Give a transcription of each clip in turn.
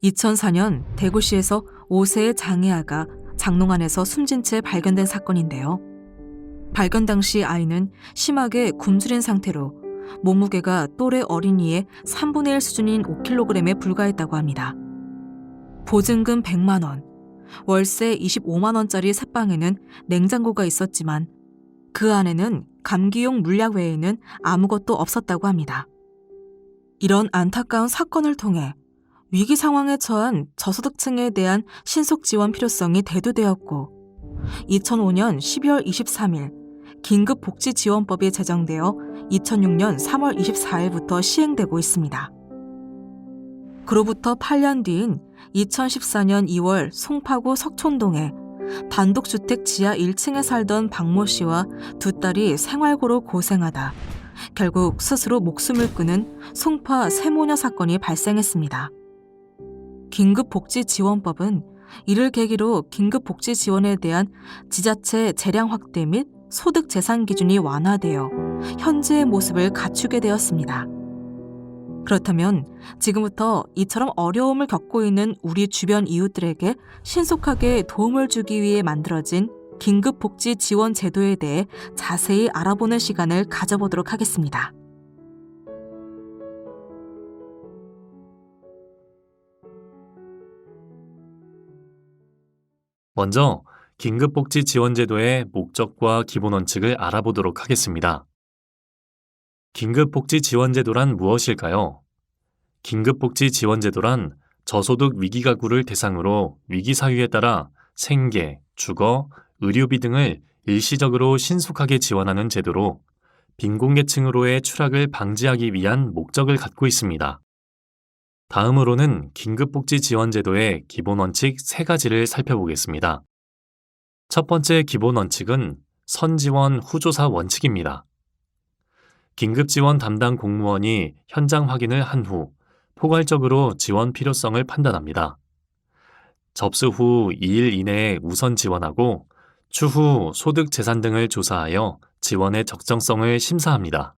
2004년 대구시에서 5세의 장애아가 장롱 안에서 숨진 채 발견된 사건인데요. 발견 당시 아이는 심하게 굶주린 상태로 몸무게가 또래 어린이의 3분의 1 수준인 5kg에 불과했다고 합니다. 보증금 100만 원, 월세 25만 원짜리 셋방에는 냉장고가 있었지만 그 안에는 감기용 물약 외에는 아무것도 없었다고 합니다. 이런 안타까운 사건을 통해 위기 상황에 처한 저소득층에 대한 신속 지원 필요성이 대두되었고 2005년 12월 23일 긴급복지지원법이 제정되어 2006년 3월 24일부터 시행되고 있습니다. 그로부터 8년 뒤인 2014년 2월 송파구 석촌동에 단독주택 지하 1층에 살던 박모 씨와 두 딸이 생활고로 고생하다 결국 스스로 목숨을 끊은 송파 세모녀 사건이 발생했습니다. 긴급복지지원법은 이를 계기로 긴급복지지원에 대한 지자체 재량 확대 및 소득 재산 기준이 완화되어 현재의 모습을 갖추게 되었습니다. 그렇다면 지금부터 이처럼 어려움을 겪고 있는 우리 주변 이웃들에게 신속하게 도움을 주기 위해 만들어진 긴급복지지원 제도에 대해 자세히 알아보는 시간을 가져보도록 하겠습니다. 먼저 긴급복지지원제도의 목적과 기본 원칙을 알아보도록 하겠습니다. 긴급복지지원제도란 무엇일까요? 긴급복지지원제도란 저소득 위기가구를 대상으로 위기 사유에 따라 생계, 주거, 의료비 등을 일시적으로 신속하게 지원하는 제도로 빈곤계층으로의 추락을 방지하기 위한 목적을 갖고 있습니다. 다음으로는 긴급복지지원제도의 기본 원칙 3가지를 살펴보겠습니다. 첫 번째 기본 원칙은 선지원 후조사 원칙입니다. 긴급지원 담당 공무원이 현장 확인을 한 후 포괄적으로 지원 필요성을 판단합니다. 접수 후 2일 이내에 우선 지원하고 추후 소득 재산 등을 조사하여 지원의 적정성을 심사합니다.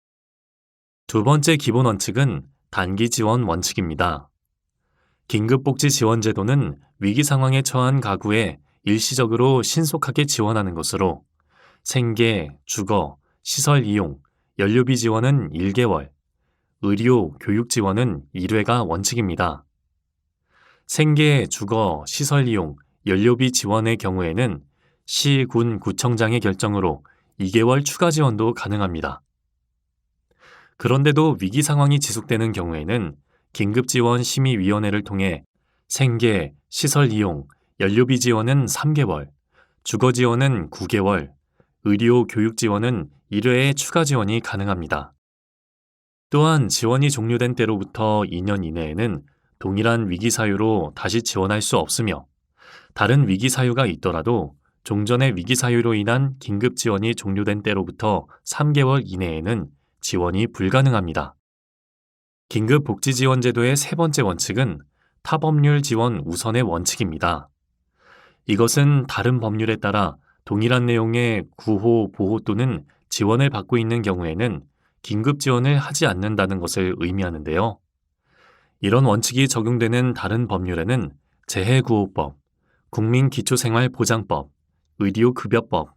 두 번째 기본 원칙은 단기 지원 원칙입니다. 긴급복지지원제도는 위기 상황에 처한 가구에 일시적으로 신속하게 지원하는 것으로 생계, 주거, 시설 이용, 연료비 지원은 1개월, 의료, 교육 지원은 1회가 원칙입니다. 생계, 주거, 시설 이용, 연료비 지원의 경우에는 시, 군, 구청장의 결정으로 2개월 추가 지원도 가능합니다. 그런데도 위기 상황이 지속되는 경우에는 긴급지원심의위원회를 통해 생계, 시설 이용, 연료비 지원은 3개월, 주거 지원은 9개월, 의료, 교육 지원은 1회의 추가 지원이 가능합니다. 또한 지원이 종료된 때로부터 2년 이내에는 동일한 위기 사유로 다시 지원할 수 없으며 다른 위기 사유가 있더라도 종전의 위기 사유로 인한 긴급 지원이 종료된 때로부터 3개월 이내에는 지원이 불가능합니다. 긴급복지지원제도의 세 번째 원칙은 타법률 지원 우선의 원칙입니다. 이것은 다른 법률에 따라 동일한 내용의 구호, 보호 또는 지원을 받고 있는 경우에는 긴급 지원을 하지 않는다는 것을 의미하는데요. 이런 원칙이 적용되는 다른 법률에는 재해구호법, 국민기초생활보장법, 의료급여법,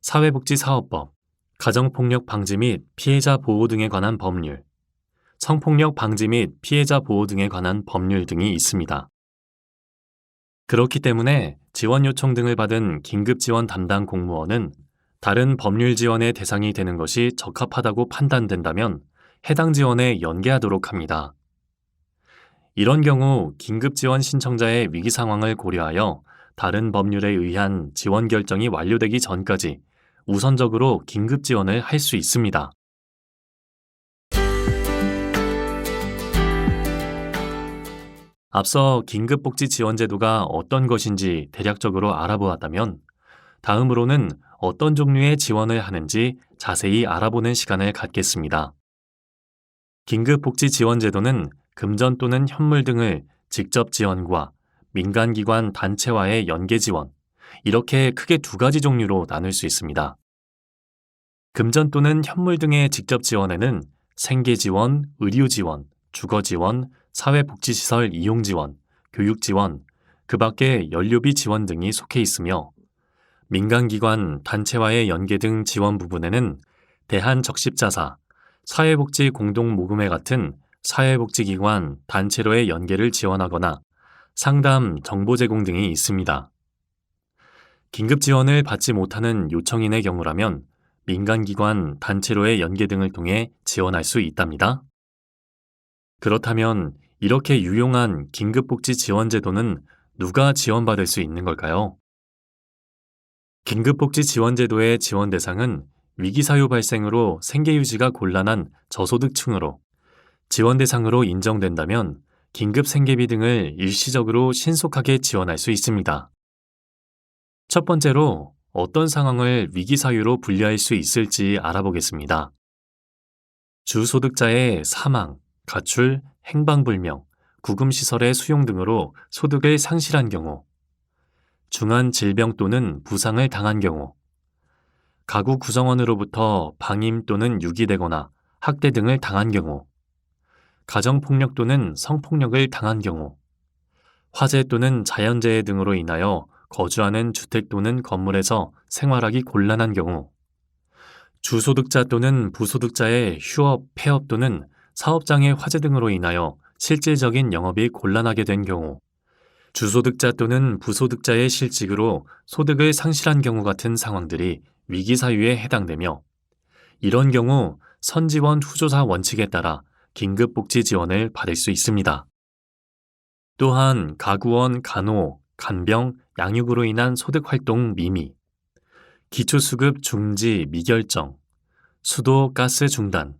사회복지사업법, 가정폭력 방지 및 피해자 보호 등에 관한 법률, 성폭력 방지 및 피해자 보호 등에 관한 법률 등이 있습니다. 그렇기 때문에 지원 요청 등을 받은 긴급지원 담당 공무원은 다른 법률 지원의 대상이 되는 것이 적합하다고 판단된다면 해당 지원에 연계하도록 합니다. 이런 경우 긴급지원 신청자의 위기 상황을 고려하여 다른 법률에 의한 지원 결정이 완료되기 전까지 우선적으로 긴급지원을 할 수 있습니다. 앞서 긴급복지지원제도가 어떤 것인지 대략적으로 알아보았다면 다음으로는 어떤 종류의 지원을 하는지 자세히 알아보는 시간을 갖겠습니다. 긴급복지지원제도는 금전 또는 현물 등을 직접 지원과 민간기관 단체와의 연계 지원, 이렇게 크게 2가지 종류로 나눌 수 있습니다. 금전 또는 현물 등의 직접 지원에는 생계 지원, 의료 지원, 주거 지원, 사회복지시설 이용 지원, 교육 지원, 그 밖에 연료비 지원 등이 속해 있으며 민간기관, 단체와의 연계 등 지원 부분에는 대한적십자사, 사회복지공동모금회 같은 사회복지기관, 단체로의 연계를 지원하거나 상담, 정보 제공 등이 있습니다. 긴급 지원을 받지 못하는 요청인의 경우라면 민간기관, 단체로의 연계 등을 통해 지원할 수 있답니다. 그렇다면 이렇게 유용한 긴급복지 지원제도는 누가 지원받을 수 있는 걸까요? 긴급복지 지원제도의 지원 대상은 위기사유 발생으로 생계유지가 곤란한 저소득층으로 지원 대상으로 인정된다면 긴급 생계비 등을 일시적으로 신속하게 지원할 수 있습니다. 첫 번째로 어떤 상황을 위기사유로 분류할 수 있을지 알아보겠습니다. 주소득자의 사망, 가출, 행방불명, 구금시설의 수용 등으로 소득을 상실한 경우, 중한 질병 또는 부상을 당한 경우, 가구 구성원으로부터 방임 또는 유기되거나 학대 등을 당한 경우, 가정폭력 또는 성폭력을 당한 경우, 화재 또는 자연재해 등으로 인하여 거주하는 주택 또는 건물에서 생활하기 곤란한 경우, 주소득자 또는 부소득자의 휴업, 폐업 또는 사업장의 화재 등으로 인하여 실질적인 영업이 곤란하게 된 경우, 주소득자 또는 부소득자의 실직으로 소득을 상실한 경우 같은 상황들이 위기사유에 해당되며 이런 경우 선지원 후조사 원칙에 따라 긴급복지 지원을 받을 수 있습니다. 또한 가구원, 간호, 간병, 양육으로 인한 소득활동 미미, 기초수급 중지, 미결정, 수도, 가스 중단,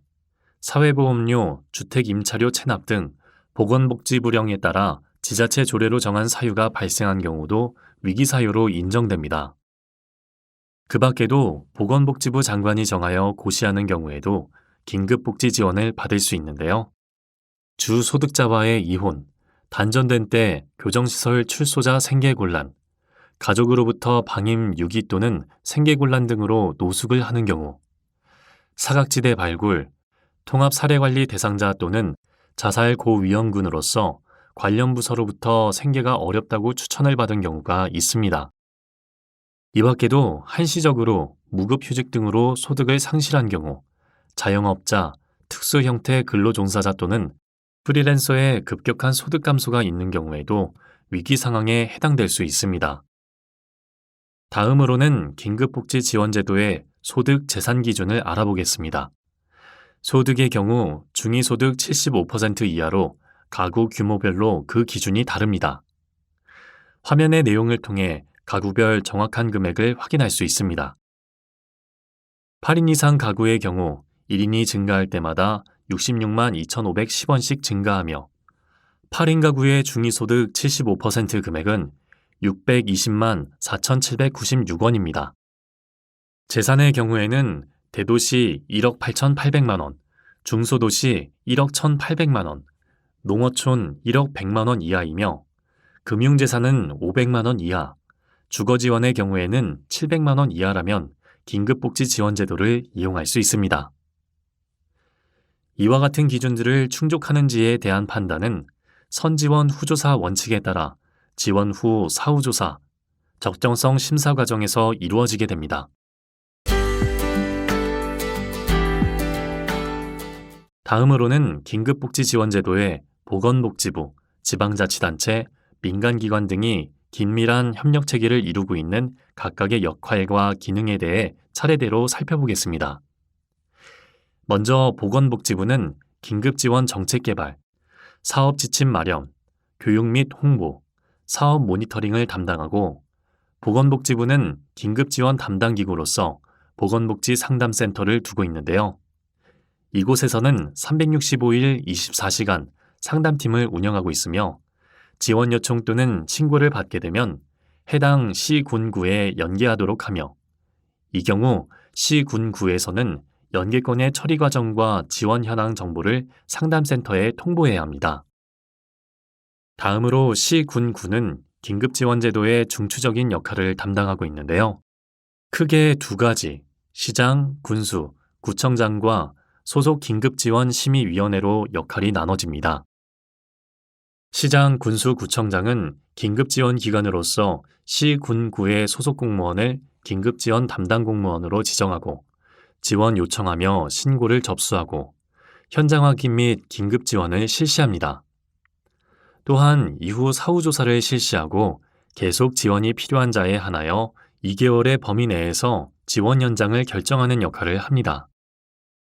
사회보험료, 주택임차료 체납 등 보건복지 불형에 따라 지자체 조례로 정한 사유가 발생한 경우도 위기사유로 인정됩니다. 그 밖에도 보건복지부 장관이 정하여 고시하는 경우에도 긴급복지 지원을 받을 수 있는데요. 주소득자와의 이혼, 단전된 때 교정시설 출소자 생계곤란, 가족으로부터 방임, 유기 또는 생계곤란 등으로 노숙을 하는 경우, 사각지대 발굴, 통합사례관리 대상자 또는 자살 고위험군으로서 관련 부서로부터 생계가 어렵다고 추천을 받은 경우가 있습니다. 이 밖에도 한시적으로 무급휴직 등으로 소득을 상실한 경우, 자영업자, 특수형태 근로종사자 또는 프리랜서의 급격한 소득 감소가 있는 경우에도 위기 상황에 해당될 수 있습니다. 다음으로는 긴급복지 지원제도의 소득 재산 기준을 알아보겠습니다. 소득의 경우 중위소득 75% 이하로 가구 규모별로 그 기준이 다릅니다. 화면의 내용을 통해 가구별 정확한 금액을 확인할 수 있습니다. 8인 이상 가구의 경우 1인이 증가할 때마다 66만 2,510원씩 증가하며 8인 가구의 중위소득 75% 금액은 620만 4,796원입니다. 재산의 경우에는 대도시 1억 8,800만 원, 중소도시 1억 1,800만 원, 농어촌 1억 100만 원 이하이며 금융재산은 500만 원 이하, 주거지원의 경우에는 700만 원 이하라면 긴급복지 지원제도를 이용할 수 있습니다. 이와 같은 기준들을 충족하는지에 대한 판단은 선지원 후조사 원칙에 따라 지원 후 사후조사, 적정성 심사 과정에서 이루어지게 됩니다. 다음으로는 긴급복지 지원제도에 보건복지부, 지방자치단체, 민간기관 등이 긴밀한 협력체계를 이루고 있는 각각의 역할과 기능에 대해 차례대로 살펴보겠습니다. 먼저 보건복지부는 긴급지원 정책개발, 사업지침 마련, 교육 및 홍보, 사업 모니터링을 담당하고 보건복지부는 긴급지원 담당기구로서 보건복지 상담센터를 두고 있는데요. 이곳에서는 365일 24시간 상담팀을 운영하고 있으며 지원 요청 또는 신고를 받게 되면 해당 시, 군, 구에 연계하도록 하며 이 경우 시, 군, 구에서는 연계건의 처리 과정과 지원 현황 정보를 상담센터에 통보해야 합니다. 다음으로 시, 군, 구는 긴급지원제도의 중추적인 역할을 담당하고 있는데요. 크게 두 가지, 시장, 군수, 구청장과 소속 긴급지원심의위원회로 역할이 나눠집니다. 시장, 군수, 구청장은 긴급지원기관으로서 시, 군, 구의 소속 공무원을 긴급지원 담당 공무원으로 지정하고 지원 요청하며 신고를 접수하고 현장 확인 및 긴급지원을 실시합니다. 또한 이후 사후조사를 실시하고 계속 지원이 필요한 자에 한하여 2개월의 범위 내에서 지원 연장을 결정하는 역할을 합니다.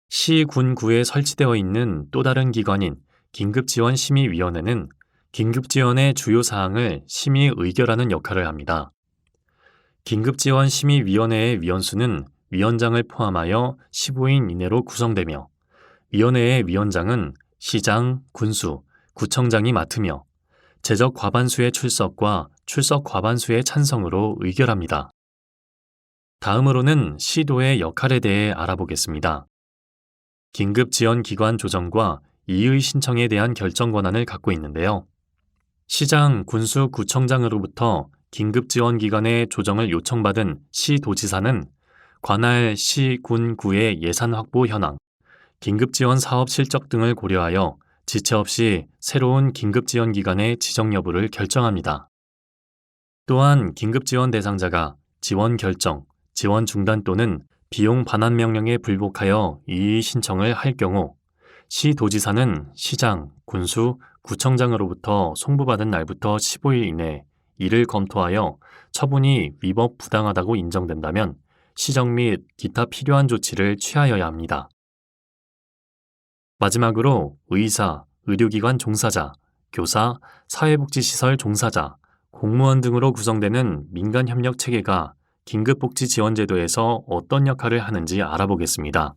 시, 군, 구에 설치되어 있는 또 다른 기관인 긴급지원심의위원회는 긴급지원의 주요 사항을 심의 의결하는 역할을 합니다. 긴급지원심의위원회의 위원수는 위원장을 포함하여 15인 이내로 구성되며 위원회의 위원장은 시장, 군수, 구청장이 맡으며 제적 과반수의 출석과 출석 과반수의 찬성으로 의결합니다. 다음으로는 시도의 역할에 대해 알아보겠습니다. 긴급지원기관 조정과 이의 신청에 대한 결정 권한을 갖고 있는데요. 시장, 군수, 구청장으로부터 긴급지원기관의 조정을 요청받은 시도지사는 관할 시, 군, 구의 예산 확보 현황, 긴급지원 사업 실적 등을 고려하여 지체 없이 새로운 긴급지원기관의 지정 여부를 결정합니다. 또한 긴급지원 대상자가 지원 결정, 지원 중단 또는 비용 반환 명령에 불복하여 이의 신청을 할 경우 시도지사는 시장, 군수, 구청장으로부터 송부받은 날부터 15일 이내 이를 검토하여 처분이 위법 부당하다고 인정된다면 시정 및 기타 필요한 조치를 취하여야 합니다. 마지막으로 의사, 의료기관 종사자, 교사, 사회복지시설 종사자, 공무원 등으로 구성되는 민간협력체계가 긴급복지지원제도에서 어떤 역할을 하는지 알아보겠습니다.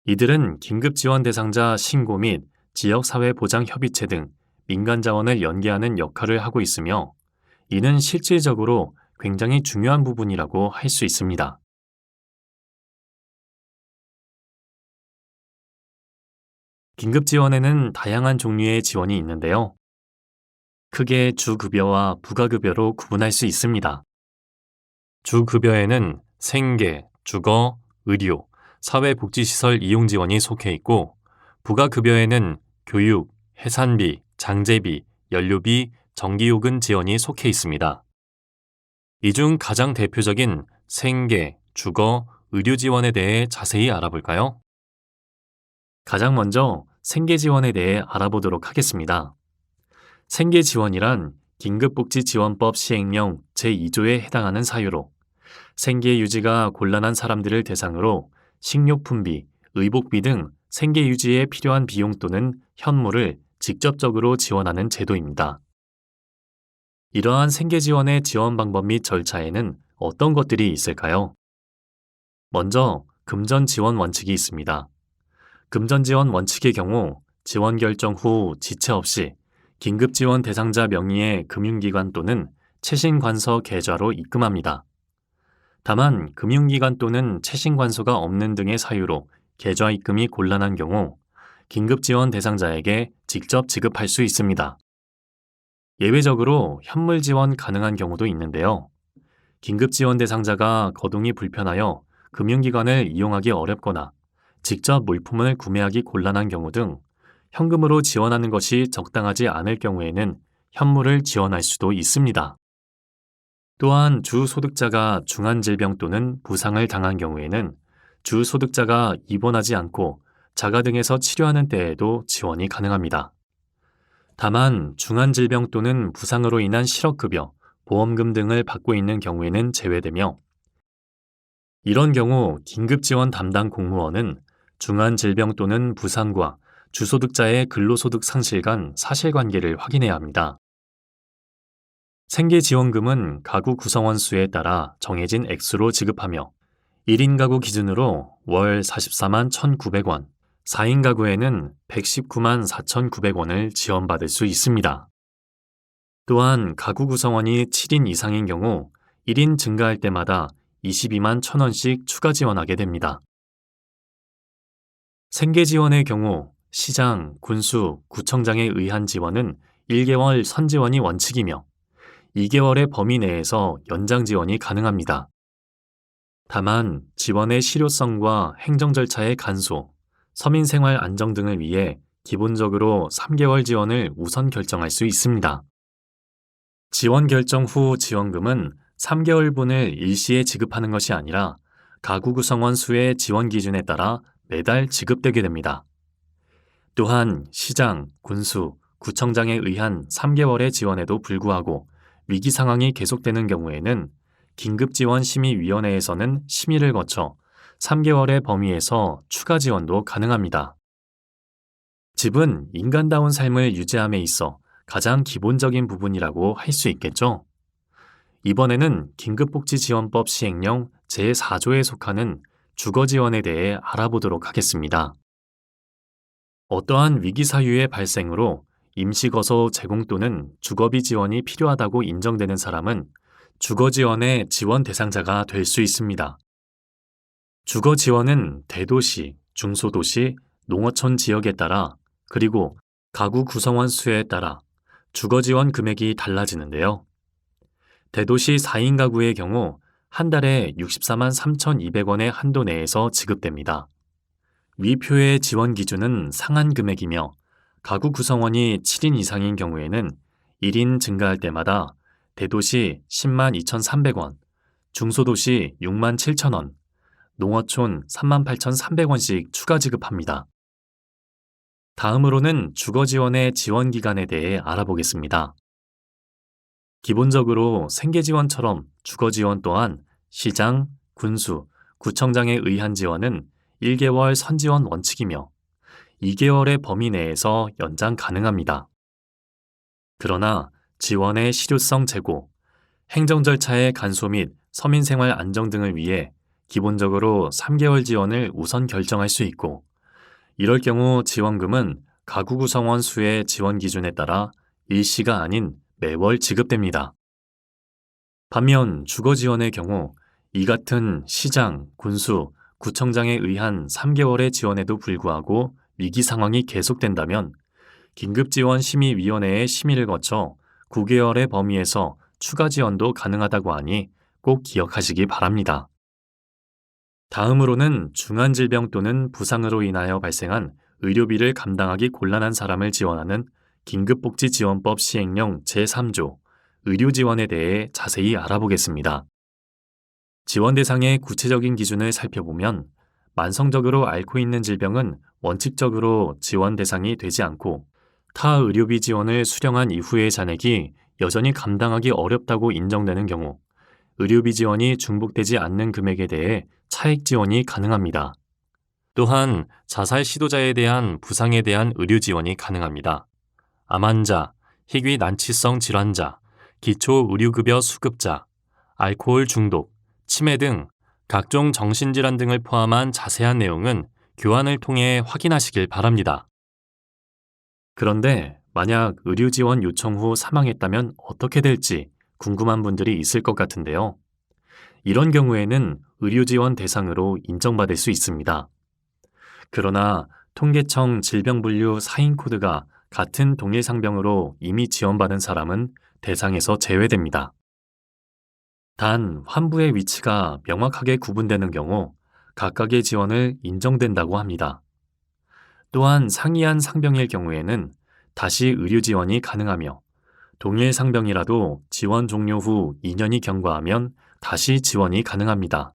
이들은 긴급지원 대상자 신고 및 지역사회보장협의체 등 민간자원을 연계하는 역할을 하고 있으며 이는 실질적으로 굉장히 중요한 부분이라고 할 수 있습니다. 긴급지원에는 다양한 종류의 지원이 있는데요. 크게 주급여와 부가급여로 구분할 수 있습니다. 주급여에는 생계, 주거, 의료, 사회복지시설 이용 지원이 속해 있고 부가급여에는 교육, 해산비, 장제비, 연료비, 전기요금 지원이 속해 있습니다. 이 중 가장 대표적인 생계, 주거, 의료 지원에 대해 자세히 알아볼까요? 가장 먼저 생계 지원에 대해 알아보도록 하겠습니다. 생계 지원이란 긴급복지지원법 시행령 제2조에 해당하는 사유로 생계 유지가 곤란한 사람들을 대상으로 식료품비, 의복비 등 생계 유지에 필요한 비용 또는 현물을 직접적으로 지원하는 제도입니다. 이러한 생계 지원의 지원 방법 및 절차에는 어떤 것들이 있을까요? 먼저 금전 지원 원칙이 있습니다. 금전 지원 원칙의 경우 지원 결정 후 지체 없이 긴급 지원 대상자 명의의 금융기관 또는 채신관서 계좌로 입금합니다. 다만 금융기관 또는 채신관소가 없는 등의 사유로 계좌 입금이 곤란한 경우 긴급 지원 대상자에게 직접 지급할 수 있습니다. 예외적으로 현물 지원 가능한 경우도 있는데요. 긴급 지원 대상자가 거동이 불편하여 금융기관을 이용하기 어렵거나 직접 물품을 구매하기 곤란한 경우 등 현금으로 지원하는 것이 적당하지 않을 경우에는 현물을 지원할 수도 있습니다. 또한 주소득자가 중환질병 또는 부상을 당한 경우에는 주소득자가 입원하지 않고 자가 등에서 치료하는 때에도 지원이 가능합니다. 다만 중환질병 또는 부상으로 인한 실업급여, 보험금 등을 받고 있는 경우에는 제외되며 이런 경우 긴급지원 담당 공무원은 중환질병 또는 부상과 주소득자의 근로소득 상실 간 사실관계를 확인해야 합니다. 생계지원금은 가구 구성원 수에 따라 정해진 액수로 지급하며 1인 가구 기준으로 월 44만 1,900원, 4인 가구에는 119만 4,900원을 지원받을 수 있습니다. 또한 가구 구성원이 7인 이상인 경우 1인 증가할 때마다 22만 1,000원씩 추가 지원하게 됩니다. 생계지원의 경우 시장, 군수, 구청장에 의한 지원은 1개월 선지원이 원칙이며 2개월의 범위 내에서 연장 지원이 가능합니다. 다만 지원의 실효성과 행정 절차의 간소, 서민 생활 안정 등을 위해 기본적으로 3개월 지원을 우선 결정할 수 있습니다. 지원 결정 후 지원금은 3개월분을 일시에 지급하는 것이 아니라 가구 구성원 수의 지원 기준에 따라 매달 지급되게 됩니다. 또한 시장, 군수, 구청장에 의한 3개월의 지원에도 불구하고 위기 상황이 계속되는 경우에는 긴급지원심의위원회에서는 심의를 거쳐 3개월의 범위에서 추가 지원도 가능합니다. 집은 인간다운 삶을 유지함에 있어 가장 기본적인 부분이라고 할 수 있겠죠. 이번에는 긴급복지지원법 시행령 제4조에 속하는 주거지원에 대해 알아보도록 하겠습니다. 어떠한 위기 사유의 발생으로 임시거소 제공 또는 주거비 지원이 필요하다고 인정되는 사람은 주거지원의 지원 대상자가 될 수 있습니다. 주거지원은 대도시, 중소도시, 농어촌 지역에 따라 그리고 가구 구성원 수에 따라 주거지원 금액이 달라지는데요. 대도시 4인 가구의 경우 한 달에 64만 3,200원의 한도 내에서 지급됩니다. 위 표의 지원 기준은 상한 금액이며 가구 구성원이 7인 이상인 경우에는 1인 증가할 때마다 대도시 10만 2,300원, 중소도시 6만 7,000원, 농어촌 3만 8,300원씩 추가 지급합니다. 다음으로는 주거지원의 지원 기간에 대해 알아보겠습니다. 기본적으로 생계지원처럼 주거지원 또한 시장, 군수, 구청장에 의한 지원은 1개월 선지원 원칙이며 2개월의 범위 내에서 연장 가능합니다. 그러나 지원의 실효성 제고, 행정 절차의 간소 및 서민생활 안정 등을 위해 기본적으로 3개월 지원을 우선 결정할 수 있고 이럴 경우 지원금은 가구 구성원 수의 지원 기준에 따라 일시가 아닌 매월 지급됩니다. 반면 주거지원의 경우 이 같은 시장, 군수, 구청장에 의한 3개월의 지원에도 불구하고 위기 상황이 계속된다면 긴급지원심의위원회의 심의를 거쳐 9개월의 범위에서 추가 지원도 가능하다고 하니 꼭 기억하시기 바랍니다. 다음으로는 중환질병 또는 부상으로 인하여 발생한 의료비를 감당하기 곤란한 사람을 지원하는 긴급복지지원법 시행령 제3조 의료지원에 대해 자세히 알아보겠습니다. 지원 대상의 구체적인 기준을 살펴보면 만성적으로 앓고 있는 질병은 원칙적으로 지원 대상이 되지 않고 타 의료비 지원을 수령한 이후의 잔액이 여전히 감당하기 어렵다고 인정되는 경우 의료비 지원이 중복되지 않는 금액에 대해 차액 지원이 가능합니다. 또한 자살 시도자에 대한 부상에 대한 의료 지원이 가능합니다. 암 환자, 희귀 난치성 질환자, 기초의료급여 수급자, 알코올 중독, 치매 등 각종 정신질환 등을 포함한 자세한 내용은 교환을 통해 확인하시길 바랍니다. 그런데 만약 의료 지원 요청 후 사망했다면 어떻게 될지 궁금한 분들이 있을 것 같은데요. 이런 경우에는 의료 지원 대상으로 인정받을 수 있습니다. 그러나 통계청 질병분류 4인 코드가 같은 동일 상병으로 이미 지원받은 사람은 대상에서 제외됩니다. 단 환부의 위치가 명확하게 구분되는 경우 각각의 지원을 인정된다고 합니다. 또한 상이한 상병일 경우에는 다시 의료 지원이 가능하며 동일 상병이라도 지원 종료 후 2년이 경과하면 다시 지원이 가능합니다.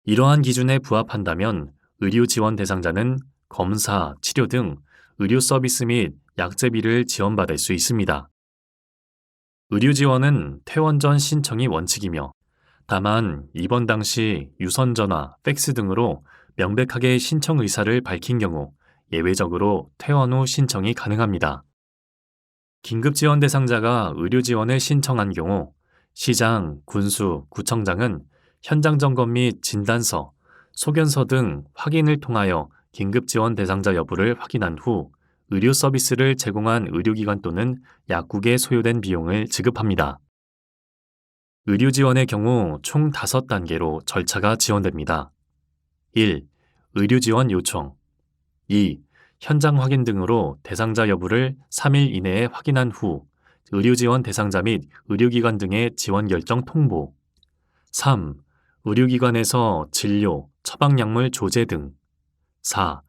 이러한 기준에 부합한다면 의료 지원 대상자는 검사, 치료 등 의료 서비스 및 약제비를 지원받을 수 있습니다. 의료 지원은 퇴원 전 신청이 원칙이며 다만 입원 당시 유선전화, 팩스 등으로 명백하게 신청 의사를 밝힌 경우 예외적으로 퇴원 후 신청이 가능합니다. 긴급지원 대상자가 의료 지원을 신청한 경우 시장, 군수, 구청장은 현장 점검 및 진단서, 소견서 등 확인을 통하여 긴급지원 대상자 여부를 확인한 후 의료 서비스를 제공한 의료기관 또는 약국에 소요된 비용을 지급합니다. 의료 지원의 경우 총 5단계로 절차가 지원됩니다. 1. 의료 지원 요청 2. 현장 확인 등으로 대상자 여부를 3일 이내에 확인한 후 의료 지원 대상자 및 의료기관 등의 지원 결정 통보 3. 의료기관에서 진료, 처방약물 조제 등 4.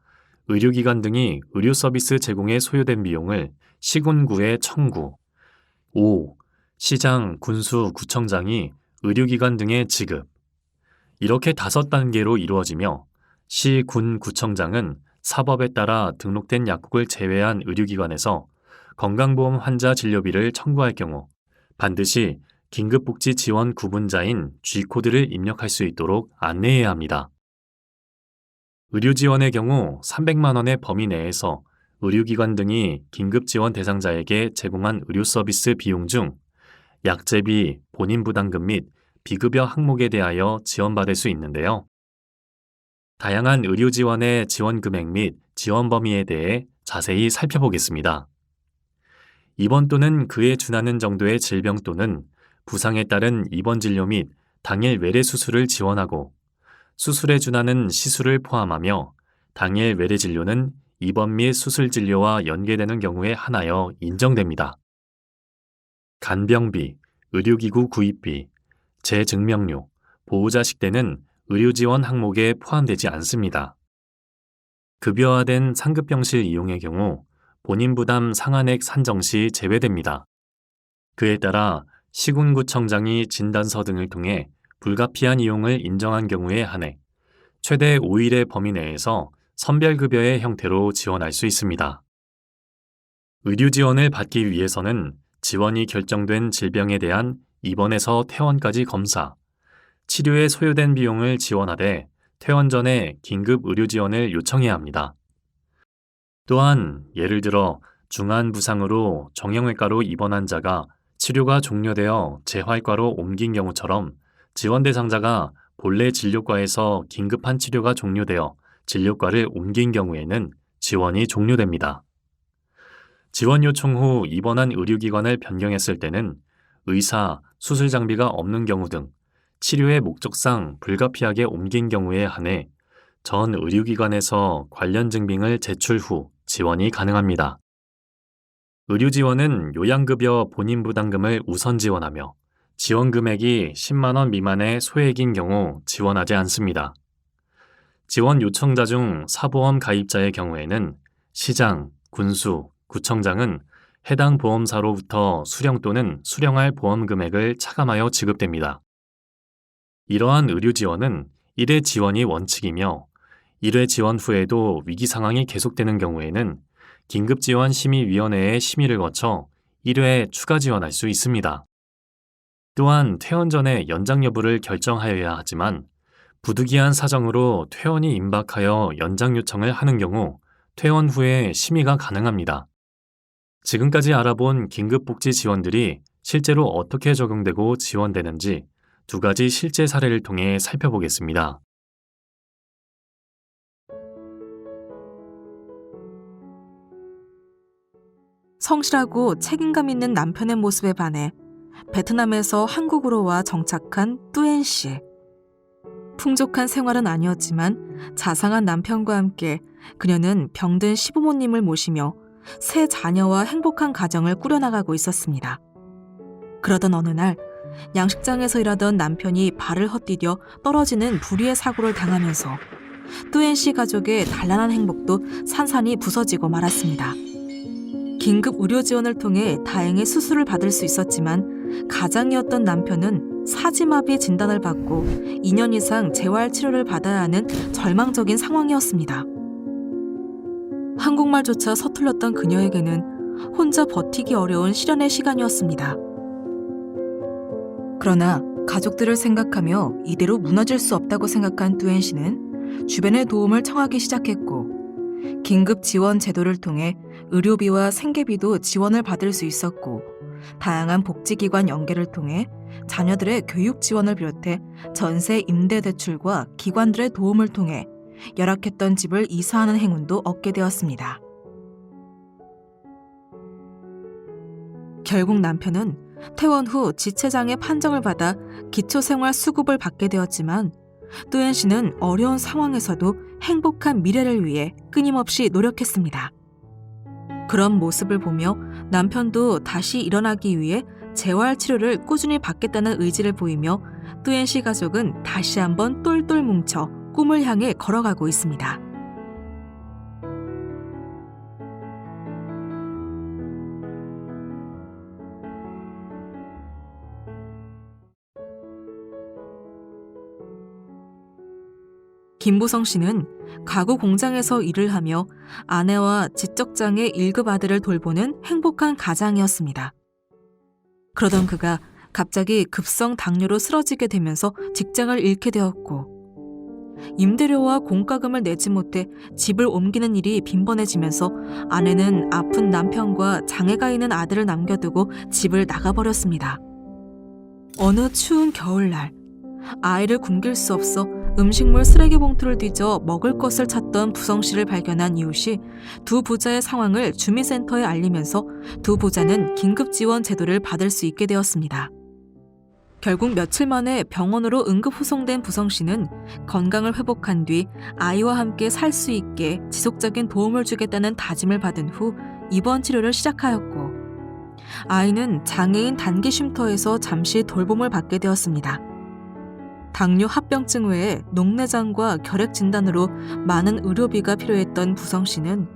의료기관 등이 의료 서비스 제공에 소요된 비용을 시군구에 청구. 5. 시장, 군수, 구청장이 의료기관 등에 지급. 이렇게 5단계로 이루어지며 시, 군, 구청장은 사법에 따라 등록된 약국을 제외한 의료기관에서 건강보험 환자 진료비를 청구할 경우 반드시 긴급복지지원 구분자인 G코드를 입력할 수 있도록 안내해야 합니다. 의료지원의 경우 300만 원의 범위 내에서 의료기관 등이 긴급지원 대상자에게 제공한 의료 서비스 비용 중 약제비, 본인부담금 및 비급여 항목에 대하여 지원받을 수 있는데요. 다양한 의료 지원의 지원 금액 및 지원 범위에 대해 자세히 살펴보겠습니다. 입원 또는 그에 준하는 정도의 질병 또는 부상에 따른 입원 진료 및 당일 외래 수술을 지원하고 수술에 준하는 시술을 포함하며 당일 외래 진료는 입원 및 수술 진료와 연계되는 경우에 한하여 인정됩니다. 간병비, 의료기구 구입비, 재증명료, 보호자 식대는 의료지원 항목에 포함되지 않습니다. 급여화된 상급병실 이용의 경우 본인부담 상한액 산정 시 제외됩니다. 그에 따라 시군구청장이 진단서 등을 통해 불가피한 이용을 인정한 경우에 한해 최대 5일의 범위 내에서 선별급여의 형태로 지원할 수 있습니다. 의료 지원을 받기 위해서는 지원이 결정된 질병에 대한 입원에서 퇴원까지 검사, 치료에 소요된 비용을 지원하되 퇴원 전에 긴급 의료 지원을 요청해야 합니다. 또한 예를 들어 중한 부상으로 정형외과로 입원한 자가 치료가 종료되어 재활과로 옮긴 경우처럼 지원 대상자가 본래 진료과에서 긴급한 치료가 종료되어 진료과를 옮긴 경우에는 지원이 종료됩니다. 지원 요청 후 입원한 의료기관을 변경했을 때는 의사, 수술 장비가 없는 경우 등 치료의 목적상 불가피하게 옮긴 경우에 한해 전 의료기관에서 관련 증빙을 제출 후 지원이 가능합니다. 의료 지원은 요양급여 본인부담금을 우선 지원하며 지원 금액이 10만 원 미만의 소액인 경우 지원하지 않습니다. 지원 요청자 중 사보험 가입자의 경우에는 시장, 군수, 구청장은 해당 보험사로부터 수령 또는 수령할 보험 금액을 차감하여 지급됩니다. 이러한 의료 지원은 1회 지원이 원칙이며 1회 지원 후에도 위기 상황이 계속되는 경우에는 긴급지원심의위원회의 심의를 거쳐 1회 추가 지원할 수 있습니다. 또한 퇴원 전에 연장 여부를 결정하여야 하지만 부득이한 사정으로 퇴원이 임박하여 연장 요청을 하는 경우 퇴원 후에 심의가 가능합니다. 지금까지 알아본 긴급복지 지원들이 실제로 어떻게 적용되고 지원되는지 2가지 실제 사례를 통해 살펴보겠습니다. 성실하고 책임감 있는 남편의 모습에 반해 베트남에서 한국으로 와 정착한 뚜엔 씨. 풍족한 생활은 아니었지만 자상한 남편과 함께 그녀는 병든 시부모님을 모시며 세 자녀와 행복한 가정을 꾸려나가고 있었습니다. 그러던 어느 날 양식장에서 일하던 남편이 발을 헛디뎌 떨어지는 불의의 사고를 당하면서 뚜엔 씨 가족의 단란한 행복도 산산이 부서지고 말았습니다. 긴급 의료 지원을 통해 다행히 수술을 받을 수 있었지만 가장이었던 남편은 사지마비 진단을 받고 2년 이상 재활 치료를 받아야 하는 절망적인 상황이었습니다. 한국말조차 서툴렀던 그녀에게는 혼자 버티기 어려운 시련의 시간이었습니다. 그러나 가족들을 생각하며 이대로 무너질 수 없다고 생각한 뚜엔 씨는 주변의 도움을 청하기 시작했고 긴급 지원 제도를 통해 의료비와 생계비도 지원을 받을 수 있었고 다양한 복지기관 연계를 통해 자녀들의 교육 지원을 비롯해 전세 임대 대출과 기관들의 도움을 통해 열악했던 집을 이사하는 행운도 얻게 되었습니다. 결국 남편은 퇴원 후 지체장애 판정을 받아 기초생활수급을 받게 되었지만 뚜엔 씨는 어려운 상황에서도 행복한 미래를 위해 끊임없이 노력했습니다. 그런 모습을 보며 남편도 다시 일어나기 위해 재활치료를 꾸준히 받겠다는 의지를 보이며 뚜엔 씨 가족은 다시 한번 똘똘 뭉쳐 꿈을 향해 걸어가고 있습니다. 김보성 씨는 가구 공장에서 일을 하며 아내와 지적장애 1급 아들을 돌보는 행복한 가장이었습니다. 그러던 그가 갑자기 급성 당뇨로 쓰러지게 되면서 직장을 잃게 되었고, 임대료와 공과금을 내지 못해 집을 옮기는 일이 빈번해지면서 아내는 아픈 남편과 장애가 있는 아들을 남겨두고 집을 나가버렸습니다. 어느 추운 겨울날, 아이를 굶길 수 없어 음식물 쓰레기 봉투를 뒤져 먹을 것을 찾던 부성 씨를 발견한 이웃이 두 부자의 상황을 주민센터에 알리면서 두 부자는 긴급 지원 제도를 받을 수 있게 되었습니다. 결국 며칠 만에 병원으로 응급 후송된 부성 씨는 건강을 회복한 뒤 아이와 함께 살 수 있게 지속적인 도움을 주겠다는 다짐을 받은 후 입원 치료를 시작하였고, 아이는 장애인 단기 쉼터에서 잠시 돌봄을 받게 되었습니다. 당뇨 합병증 외에 녹내장과 결핵 진단으로 많은 의료비가 필요했던 부성 씨는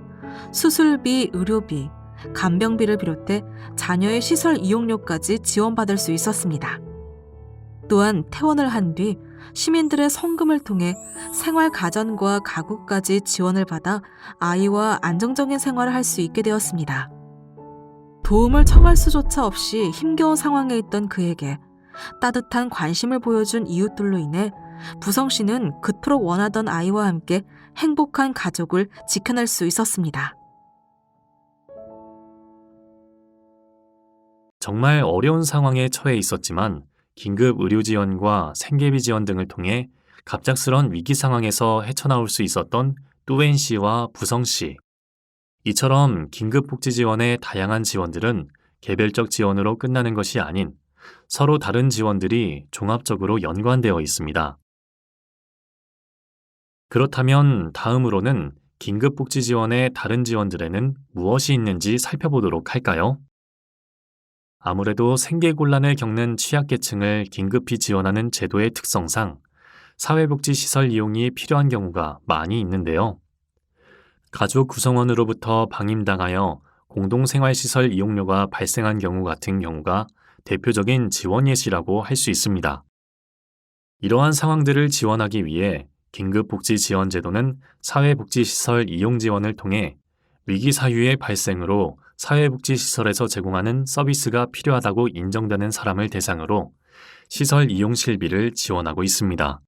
수술비, 의료비, 간병비를 비롯해 자녀의 시설 이용료까지 지원받을 수 있었습니다. 또한 퇴원을 한 뒤 시민들의 성금을 통해 생활 가전과 가구까지 지원을 받아 아이와 안정적인 생활을 할 수 있게 되었습니다. 도움을 청할 수조차 없이 힘겨운 상황에 있던 그에게 따뜻한 관심을 보여준 이웃들로 인해 부성 씨는 그토록 원하던 아이와 함께 행복한 가족을 지켜낼 수 있었습니다. 정말 어려운 상황에 처해 있었지만 긴급 의료 지원과 생계비 지원 등을 통해 갑작스런 위기 상황에서 헤쳐나올 수 있었던 뚜웬 씨와 부성 씨. 이처럼 긴급 복지 지원의 다양한 지원들은 개별적 지원으로 끝나는 것이 아닌 서로 다른 지원들이 종합적으로 연관되어 있습니다. 그렇다면 다음으로는 긴급 복지 지원의 다른 지원들에는 무엇이 있는지 살펴보도록 할까요? 아무래도 생계곤란을 겪는 취약계층을 긴급히 지원하는 제도의 특성상 사회복지시설 이용이 필요한 경우가 많이 있는데요. 가족 구성원으로부터 방임당하여 공동생활시설 이용료가 발생한 경우 같은 경우가 대표적인 지원 예시라고 할 수 있습니다. 이러한 상황들을 지원하기 위해 긴급복지지원제도는 사회복지시설 이용 지원을 통해 위기 사유의 발생으로 사회복지시설에서 제공하는 서비스가 필요하다고 인정되는 사람을 대상으로 시설 이용 실비를 지원하고 있습니다.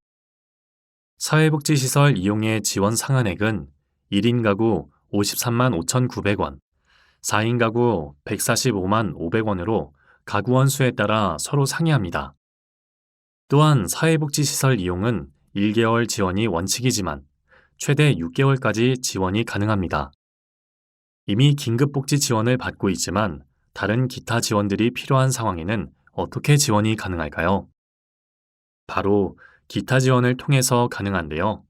사회복지시설 이용의 지원 상한액은 1인 가구 53만 5,900원, 4인 가구 145만 500원으로 가구원 수에 따라 서로 상이합니다. 또한 사회복지시설 이용은 1개월 지원이 원칙이지만 최대 6개월까지 지원이 가능합니다. 이미 긴급복지 지원을 받고 있지만 다른 기타 지원들이 필요한 상황에는 어떻게 지원이 가능할까요? 바로 기타 지원을 통해서 가능한데요.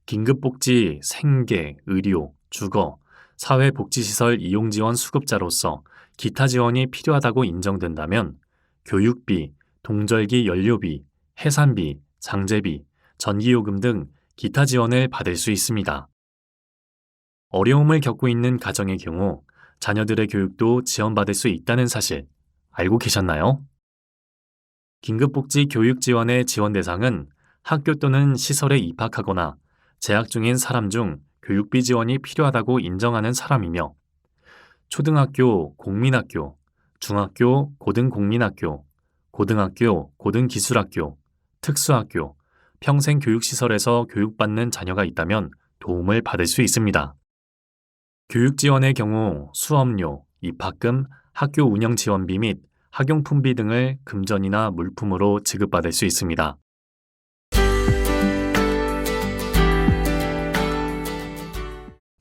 긴급복지, 생계, 의료, 주거, 사회복지시설 이용지원 수급자로서 기타 지원이 필요하다고 인정된다면 교육비, 동절기 연료비, 해산비, 장제비, 전기요금 등 기타 지원을 받을 수 있습니다. 어려움을 겪고 있는 가정의 경우 자녀들의 교육도 지원받을 수 있다는 사실 알고 계셨나요? 긴급복지 교육 지원의 지원 대상은 학교 또는 시설에 입학하거나 재학 중인 사람 중 교육비 지원이 필요하다고 인정하는 사람이며 초등학교, 공민학교, 중학교, 고등공민학교, 고등학교, 고등기술학교, 특수학교, 평생교육시설에서 교육받는 자녀가 있다면 도움을 받을 수 있습니다. 교육 지원의 경우 수업료, 입학금, 학교 운영 지원비 및 학용품비 등을 금전이나 물품으로 지급받을 수 있습니다.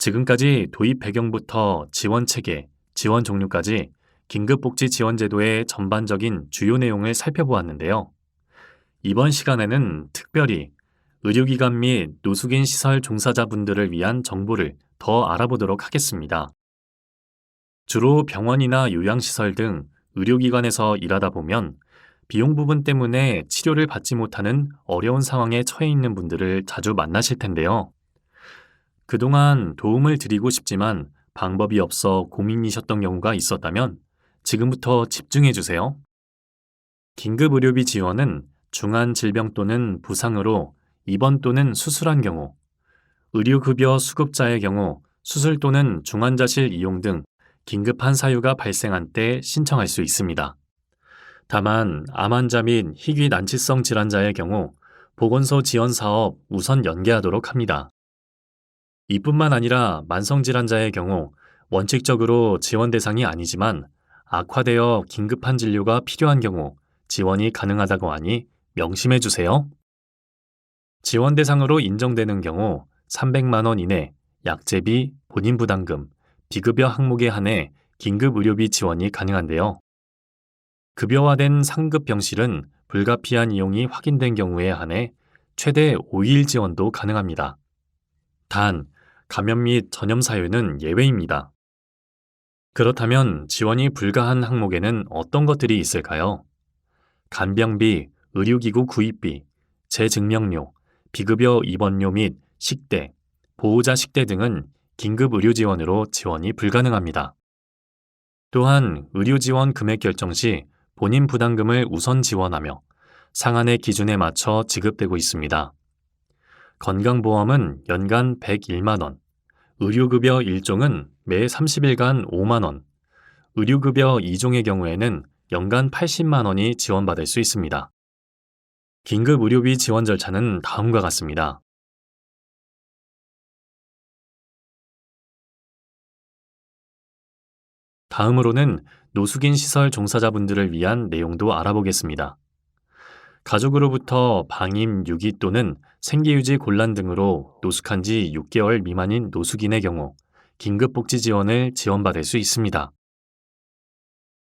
지금까지 도입 배경부터 지원 체계, 지원 종류까지 긴급복지 지원제도의 전반적인 주요 내용을 살펴보았는데요. 이번 시간에는 특별히 의료기관 및 노숙인 시설 종사자분들을 위한 정보를 더 알아보도록 하겠습니다. 주로 병원이나 요양시설 등 의료기관에서 일하다 보면 비용 부분 때문에 치료를 받지 못하는 어려운 상황에 처해 있는 분들을 자주 만나실 텐데요. 그동안 도움을 드리고 싶지만 방법이 없어 고민이셨던 경우가 있었다면 지금부터 집중해 주세요. 긴급의료비 지원은 중한 질병 또는 부상으로 입원 또는 수술한 경우, 의료급여 수급자의 경우 수술 또는 중환자실 이용 등 긴급한 사유가 발생한 때 신청할 수 있습니다. 다만 암 환자 및 희귀 난치성 질환자의 경우 보건소 지원 사업 우선 연계하도록 합니다. 이뿐만 아니라 만성 질환자의 경우 원칙적으로 지원 대상이 아니지만 악화되어 긴급한 진료가 필요한 경우 지원이 가능하다고 하니 명심해 주세요. 지원 대상으로 인정되는 경우 300만 원 이내 약제비, 본인 부담금, 비급여 항목에 한해 긴급 의료비 지원이 가능한데요. 급여화된 상급 병실은 불가피한 이용이 확인된 경우에 한해 최대 5일 지원도 가능합니다. 단, 감염 및 전염 사유는 예외입니다. 그렇다면 지원이 불가한 항목에는 어떤 것들이 있을까요? 간병비, 의료기구 구입비, 재증명료, 비급여 입원료 및 식대, 보호자 식대 등은 긴급 의료 지원으로 지원이 불가능합니다. 또한 의료 지원 금액 결정 시 본인 부담금을 우선 지원하며 상한의 기준에 맞춰 지급되고 있습니다. 건강보험은 연간 101만 원, 의료급여 1종은 매 30일간 5만 원, 의료급여 2종의 경우에는 연간 80만 원이 지원받을 수 있습니다. 긴급 의료비 지원 절차는 다음과 같습니다. 다음으로는 노숙인 시설 종사자분들을 위한 내용도 알아보겠습니다. 가족으로부터 방임, 유기 또는 생계유지 곤란 등으로 노숙한 지 6개월 미만인 노숙인의 경우 긴급복지 지원을 지원받을 수 있습니다.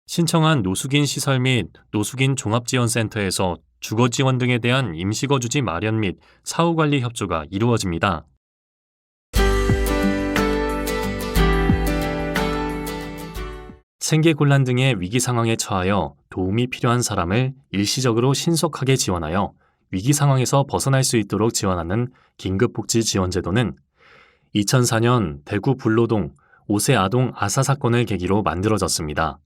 신청한 노숙인 시설 및 노숙인 종합지원센터에서 주거지원 등에 대한 임시거주지 마련 및 사후관리 협조가 이루어집니다. 생계곤란 등의 위기 상황에 처하여 도움이 필요한 사람을 일시적으로 신속하게 지원하여 위기 상황에서 벗어날 수 있도록 지원하는 긴급복지 지원제도는 2004년 대구 불로동 5세 아동 아사 사건을 계기로 만들어졌습니다.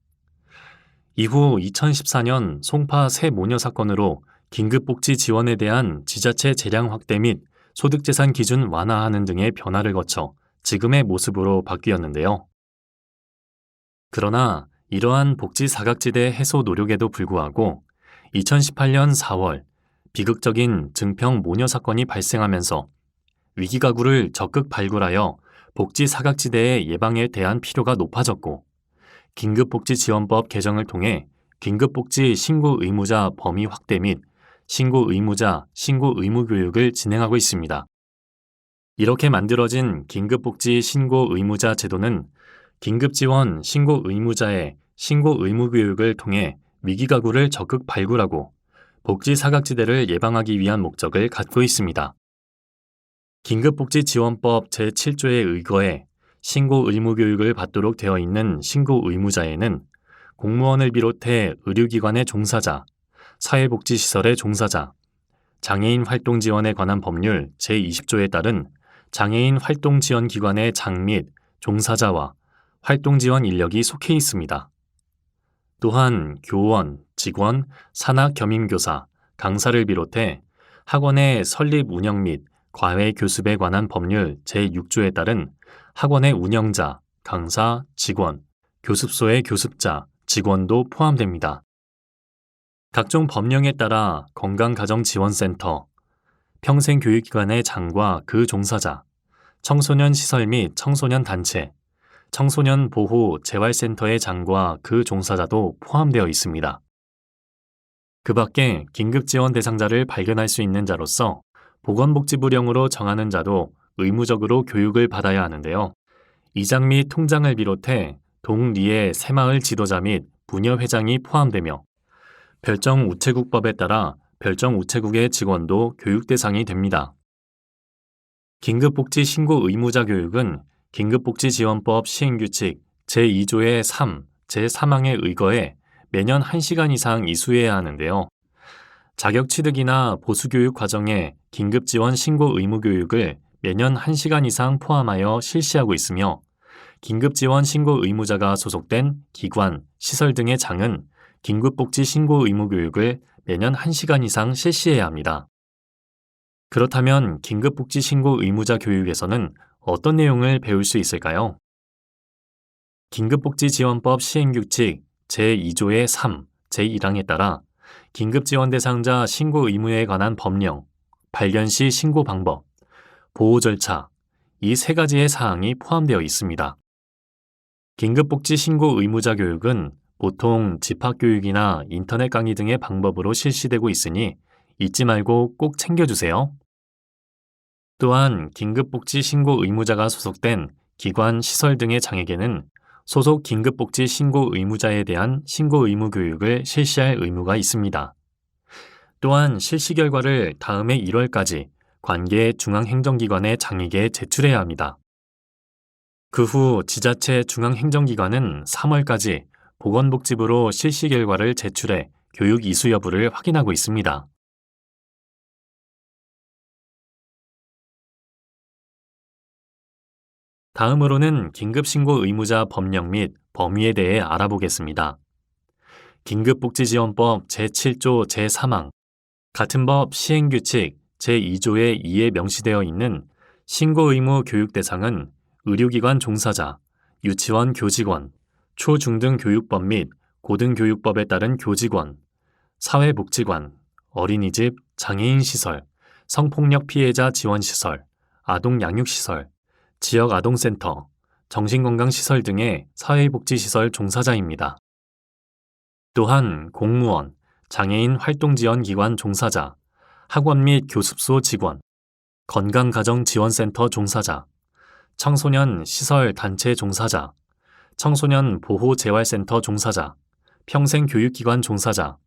이후 2014년 송파 새 모녀 사건으로 긴급복지 지원에 대한 지자체 재량 확대 및 소득재산 기준 완화하는 등의 변화를 거쳐 지금의 모습으로 바뀌었는데요. 그러나 이러한 복지 사각지대 해소 노력에도 불구하고 2018년 4월 비극적인 증평 모녀 사건이 발생하면서 위기가구를 적극 발굴하여 복지 사각지대의 예방에 대한 필요가 높아졌고 긴급복지지원법 개정을 통해 긴급복지 신고 의무자 범위 확대 및 신고 의무자, 신고 의무 교육을 진행하고 있습니다. 이렇게 만들어진 긴급복지 신고 의무자 제도는 긴급지원 신고 의무자의 신고 의무 교육을 통해 위기가구를 적극 발굴하고 복지 사각지대를 예방하기 위한 목적을 갖고 있습니다. 긴급복지지원법 제7조에 의거해 신고 의무 교육을 받도록 되어 있는 신고 의무자에는 공무원을 비롯해 의료기관의 종사자, 사회복지시설의 종사자, 장애인 활동 지원에 관한 법률 제20조에 따른 장애인 활동 지원 기관의 장 및 종사자와 활동 지원 인력이 속해 있습니다. 또한 교원, 직원, 산학 겸임교사, 강사를 비롯해 학원의 설립 운영 및 과외 교습에 관한 법률 제6조에 따른 학원의 운영자, 강사, 직원, 교습소의 교습자, 직원도 포함됩니다. 각종 법령에 따라 건강가정지원센터, 평생교육기관의 장과 그 종사자, 청소년 시설 및 청소년 단체, 청소년 보호 재활센터의 장과 그 종사자도 포함되어 있습니다. 그 밖에 긴급지원 대상자를 발견할 수 있는 자로서 보건복지부령으로 정하는 자도 의무적으로 교육을 받아야 하는데요. 이장 및 통장을 비롯해 동리의 새마을 지도자 및 부녀회장이 포함되며 별정 우체국법에 따라 별정 우체국의 직원도 교육 대상이 됩니다. 긴급복지 신고 의무자 교육은 긴급복지지원법 시행규칙 제2조의 3, 제3항에 의거해 매년 1시간 이상 이수해야 하는데요. 자격취득이나 보수교육 과정에 긴급지원 신고 의무 교육을 매년 1시간 이상 포함하여 실시하고 있으며 긴급지원 신고 의무자가 소속된 기관, 시설 등의 장은 긴급복지 신고 의무 교육을 매년 1시간 이상 실시해야 합니다. 그렇다면 긴급복지 신고 의무자 교육에서는 어떤 내용을 배울 수 있을까요? 긴급복지지원법 시행규칙 제2조의 3, 제1항에 따라 긴급지원 대상자 신고 의무에 관한 법령, 발견 시 신고 방법, 보호 절차, 이 세 가지의 사항이 포함되어 있습니다. 긴급복지 신고 의무자 교육은 보통 집합교육이나 인터넷 강의 등의 방법으로 실시되고 있으니 잊지 말고 꼭 챙겨주세요. 또한 긴급복지 신고 의무자가 소속된 기관, 시설 등의 장에게는 소속 긴급복지 신고 의무자에 대한 신고 의무 교육을 실시할 의무가 있습니다. 또한 실시 결과를 다음해 1월까지 관계 중앙행정기관의 장에게 제출해야 합니다. 그 후 지자체 중앙행정기관은 3월까지 보건복지부로 실시 결과를 제출해 교육 이수 여부를 확인하고 있습니다. 다음으로는 긴급신고 의무자 법령 및 범위에 대해 알아보겠습니다. 긴급복지지원법 제7조 제3항, 같은 법 시행규칙 제2조의 2에 명시되어 있는 신고 의무 교육 대상은 의료기관 종사자, 유치원 교직원, 초중등 교육법 및 고등교육법에 따른 교직원, 사회복지관, 어린이집, 장애인시설, 성폭력 피해자 지원시설, 아동양육시설, 지역아동센터, 정신건강시설 등의 사회복지시설 종사자입니다. 또한 공무원, 장애인 활동지원기관 종사자, 학원 및 교습소 직원, 건강가정지원센터 종사자, 청소년 시설 단체 종사자, 청소년 보호재활센터 종사자, 평생교육기관 종사자,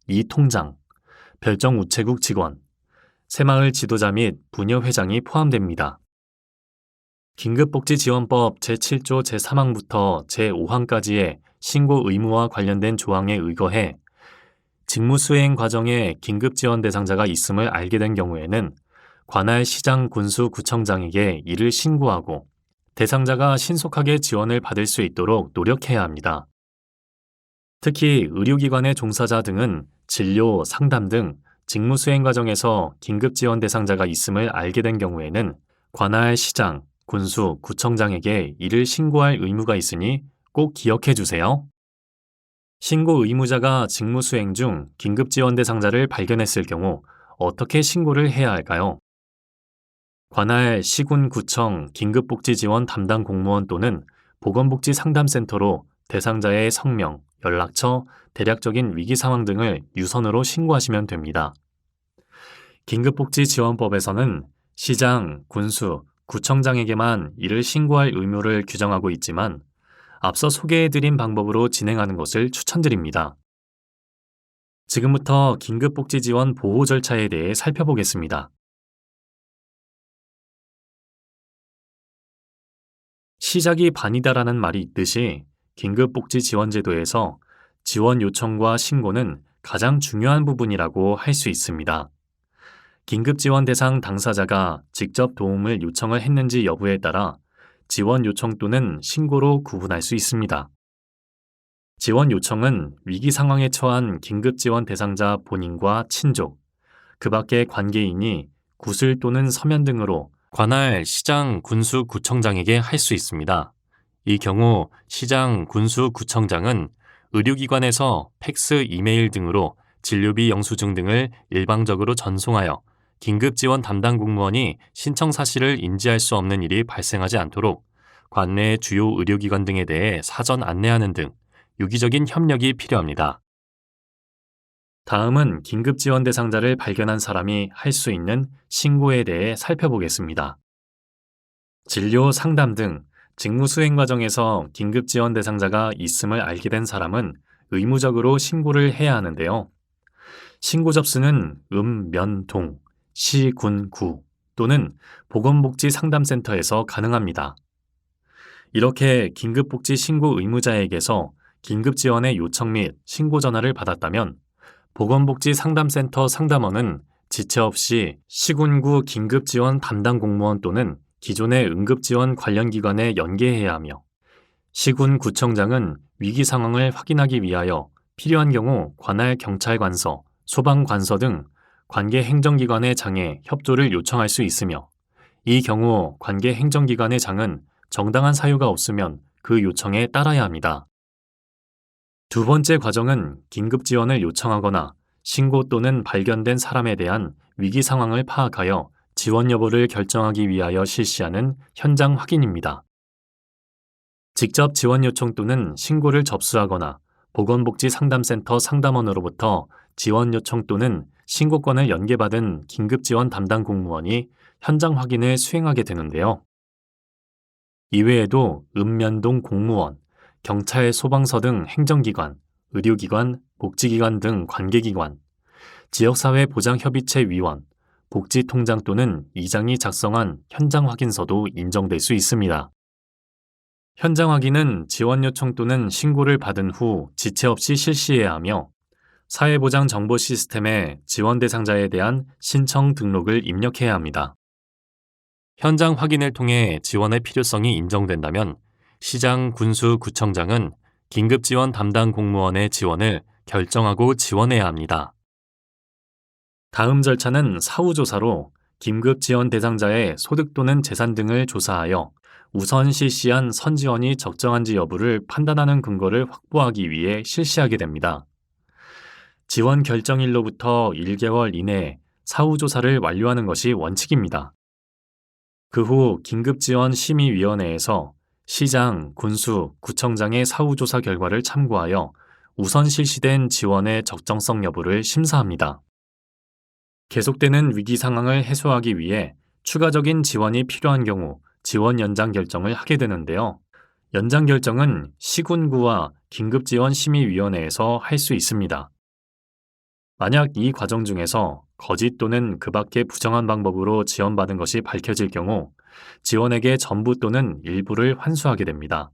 이통장, 별정우체국 직원, 새마을 지도자 및 부녀회장이 포함됩니다. 긴급복지지원법 제7조 제3항부터 제5항까지의 신고 의무와 관련된 조항에 의거해 직무수행 과정에 긴급지원 대상자가 있음을 알게 된 경우에는 관할 시장, 군수, 구청장에게 이를 신고하고 대상자가 신속하게 지원을 받을 수 있도록 노력해야 합니다. 특히 의료기관의 종사자 등은 진료, 상담 등 직무수행 과정에서 긴급지원 대상자가 있음을 알게 된 경우에는 관할 시장, 군수, 구청장에게 이를 신고할 의무가 있으니 꼭 기억해 주세요. 신고 의무자가 직무수행 중 긴급지원 대상자를 발견했을 경우 어떻게 신고를 해야 할까요? 관할 시군, 구청, 긴급복지지원 담당 공무원 또는 보건복지상담센터로 대상자의 성명, 연락처, 대략적인 위기상황 등을 유선으로 신고하시면 됩니다. 긴급복지지원법에서는 시장, 군수, 구청장에게만 이를 신고할 의무를 규정하고 있지만 앞서 소개해드린 방법으로 진행하는 것을 추천드립니다. 지금부터 긴급복지지원 보호 절차에 대해 살펴보겠습니다. 시작이 반이다라는 말이 있듯이 긴급복지지원제도에서 지원 요청과 신고는 가장 중요한 부분이라고 할 수 있습니다. 긴급지원 대상 당사자가 직접 도움을 요청을 했는지 여부에 따라 지원 요청 또는 신고로 구분할 수 있습니다. 지원 요청은 위기 상황에 처한 긴급지원 대상자 본인과 친족, 그 밖의 관계인이 구슬 또는 서면 등으로 관할 시장, 군수, 구청장에게 할 수 있습니다. 이 경우 시장, 군수, 구청장은 의료기관에서 팩스, 이메일 등으로 진료비 영수증 등을 일방적으로 전송하여 긴급지원 담당 공무원이 신청 사실을 인지할 수 없는 일이 발생하지 않도록 관내 주요 의료기관 등에 대해 사전 안내하는 등 유기적인 협력이 필요합니다. 다음은 긴급지원 대상자를 발견한 사람이 할 수 있는 신고에 대해 살펴보겠습니다. 진료, 상담 등 직무 수행 과정에서 긴급지원 대상자가 있음을 알게 된 사람은 의무적으로 신고를 해야 하는데요. 신고 접수는 면, 동, 시, 군, 구 또는 보건복지상담센터에서 가능합니다. 이렇게 긴급복지 신고 의무자에게서 긴급지원의 요청 및 신고 전화를 받았다면 보건복지상담센터 상담원은 지체 없이 시군구 긴급지원 담당 공무원 또는 기존의 응급지원 관련 기관에 연계해야 하며 시군 구청장은 위기 상황을 확인하기 위하여 필요한 경우 관할 경찰관서, 소방관서 등 관계 행정기관의 장에 협조를 요청할 수 있으며 이 경우 관계 행정기관의 장은 정당한 사유가 없으면 그 요청에 따라야 합니다. 두 번째 과정은 긴급 지원을 요청하거나 신고 또는 발견된 사람에 대한 위기 상황을 파악하여 지원 여부를 결정하기 위하여 실시하는 현장 확인입니다. 직접 지원 요청 또는 신고를 접수하거나 보건복지상담센터 상담원으로부터 지원 요청 또는 신고권을 연계받은 긴급지원 담당 공무원이 현장 확인을 수행하게 되는데요. 이외에도 읍면동 공무원, 경찰, 소방서 등 행정기관, 의료기관, 복지기관 등 관계기관, 지역사회 보장협의체 위원, 복지통장 또는 이장이 작성한 현장 확인서도 인정될 수 있습니다. 현장 확인은 지원 요청 또는 신고를 받은 후 지체 없이 실시해야 하며 사회보장 정보 시스템에 지원 대상자에 대한 신청 등록을 입력해야 합니다. 현장 확인을 통해 지원의 필요성이 인정된다면 시장, 군수, 구청장은 긴급지원 담당 공무원의 지원을 결정하고 지원해야 합니다. 다음 절차는 사후조사로 긴급지원 대상자의 소득 또는 재산 등을 조사하여 우선 실시한 선지원이 적정한지 여부를 판단하는 근거를 확보하기 위해 실시하게 됩니다. 지원 결정일로부터 1개월 이내에 사후조사를 완료하는 것이 원칙입니다. 그 후 긴급지원심의위원회에서 시장, 군수, 구청장의 사후조사 결과를 참고하여 우선 실시된 지원의 적정성 여부를 심사합니다. 계속되는 위기 상황을 해소하기 위해 추가적인 지원이 필요한 경우 지원 연장 결정을 하게 되는데요. 연장 결정은 시군구와 긴급지원심의위원회에서 할 수 있습니다. 만약 이 과정 중에서 거짓 또는 그 밖의 부정한 방법으로 지원받은 것이 밝혀질 경우 지원액의 전부 또는 일부를 환수하게 됩니다.